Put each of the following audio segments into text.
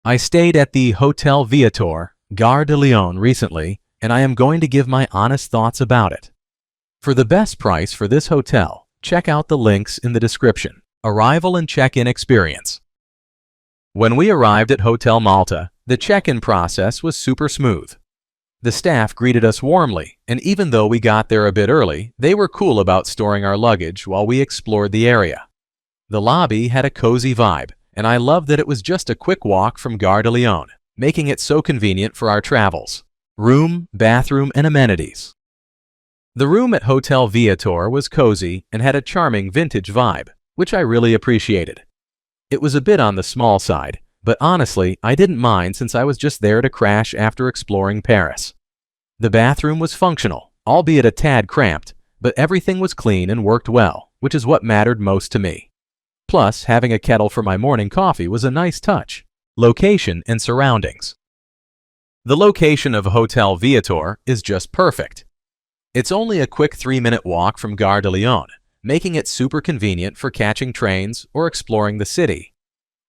I stayed at the Hotel Viator, Gare de Lyon recently, and I am going to give my honest thoughts about it. For the best price for this hotel, check out the links in the description. Arrival and check-in experience. When we arrived at Hotel Malta, the check-in process was super smooth. The staff greeted us warmly, and even though we got there a bit early, they were cool about storing our luggage while we explored the area. The lobby had a cozy vibe, and I loved that it was just a quick walk from Gare de Lyon, making it so convenient for our travels. Room, bathroom, and amenities. The room at Hotel Viator was cozy and had a charming vintage vibe, which I really appreciated. It was a bit on the small side, but honestly, I didn't mind since I was just there to crash after exploring Paris. The bathroom was functional, albeit a tad cramped, but everything was clean and worked well, which is what mattered most to me. Plus, having a kettle for my morning coffee was a nice touch. Location and surroundings. The location of Hotel Viator is just perfect. It's only a quick 3-minute walk from Gare de Lyon, making it super convenient for catching trains or exploring the city.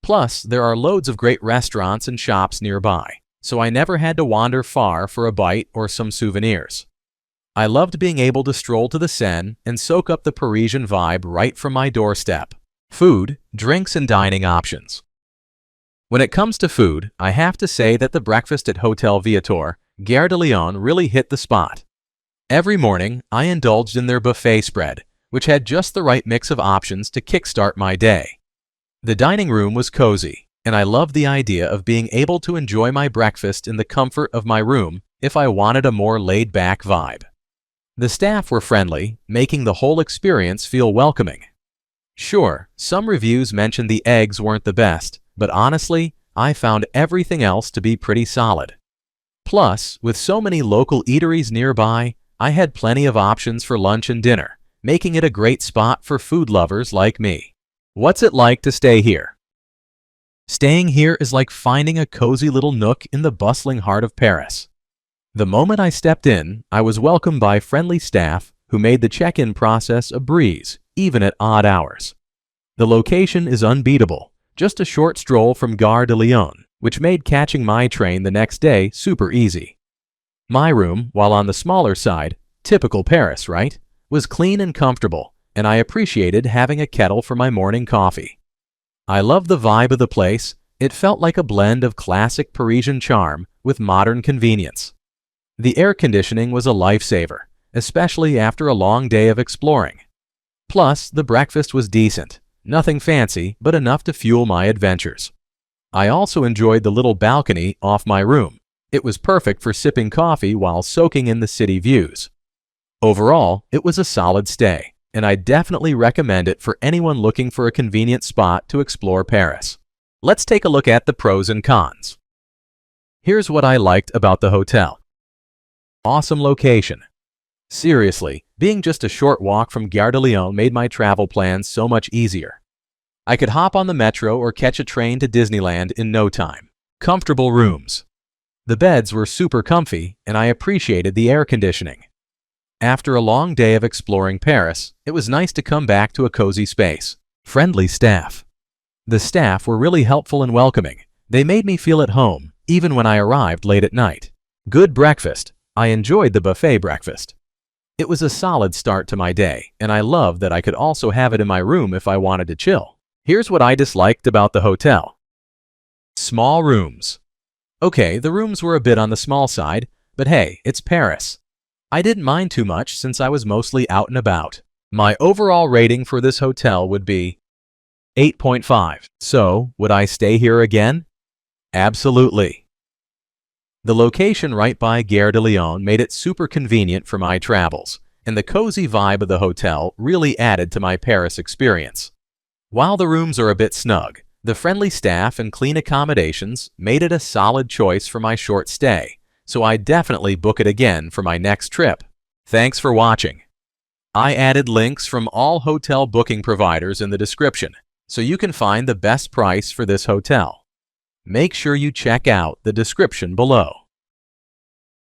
Plus, there are loads of great restaurants and shops nearby, so I never had to wander far for a bite or some souvenirs. I loved being able to stroll to the Seine and soak up the Parisian vibe right from my doorstep. Food, drinks, and dining options. When it comes to food, I have to say that the breakfast at Hotel Viator, Gare de Lyon really hit the spot. Every morning, I indulged in their buffet spread, which had just the right mix of options to kickstart my day. The dining room was cozy, and I loved the idea of being able to enjoy my breakfast in the comfort of my room if I wanted a more laid-back vibe. The staff were friendly, making the whole experience feel welcoming. Sure, some reviews mentioned the eggs weren't the best, but honestly, I found everything else to be pretty solid. Plus, with so many local eateries nearby, I had plenty of options for lunch and dinner, making it a great spot for food lovers like me. What's it like to stay here? Staying here is like finding a cozy little nook in the bustling heart of Paris. The moment I stepped in, I was welcomed by friendly staff who made the check-in process a breeze, even at odd hours. The location is unbeatable, just a short stroll from Gare de Lyon, which made catching my train the next day super easy. My room, while on the smaller side, typical Paris, right, was clean and comfortable, and I appreciated having a kettle for my morning coffee. I loved the vibe of the place. It felt like a blend of classic Parisian charm with modern convenience. The air conditioning was a lifesaver, especially after a long day of exploring. Plus, the breakfast was decent, nothing fancy, but enough to fuel my adventures. I also enjoyed the little balcony off my room. It was perfect for sipping coffee while soaking in the city views. Overall, it was a solid stay, and I definitely recommend it for anyone looking for a convenient spot to explore Paris. Let's take a look at the pros and cons. Here's what I liked about the hotel. Awesome location. Seriously, being just a short walk from Gare de Lyon made my travel plans so much easier. I could hop on the metro or catch a train to Disneyland in no time. Comfortable rooms. The beds were super comfy, and I appreciated the air conditioning. After a long day of exploring Paris, it was nice to come back to a cozy space. Friendly staff. The staff were really helpful and welcoming. They made me feel at home, even when I arrived late at night. Good breakfast. I enjoyed the buffet breakfast. It was a solid start to my day, and I loved that I could also have it in my room if I wanted to chill. Here's what I disliked about the hotel. Small rooms. Okay, the rooms were a bit on the small side, but hey, it's Paris. I didn't mind too much since I was mostly out and about. My overall rating for this hotel would be 8.5. So, would I stay here again? Absolutely. The location right by Gare de Lyon made it super convenient for my travels, and the cozy vibe of the hotel really added to my Paris experience. While the rooms are a bit snug, the friendly staff and clean accommodations made it a solid choice for my short stay, so I definitely book it again for my next trip. Thanks for watching. I added links from all hotel booking providers in the description, so you can find the best price for this hotel. Make sure you check out the description below.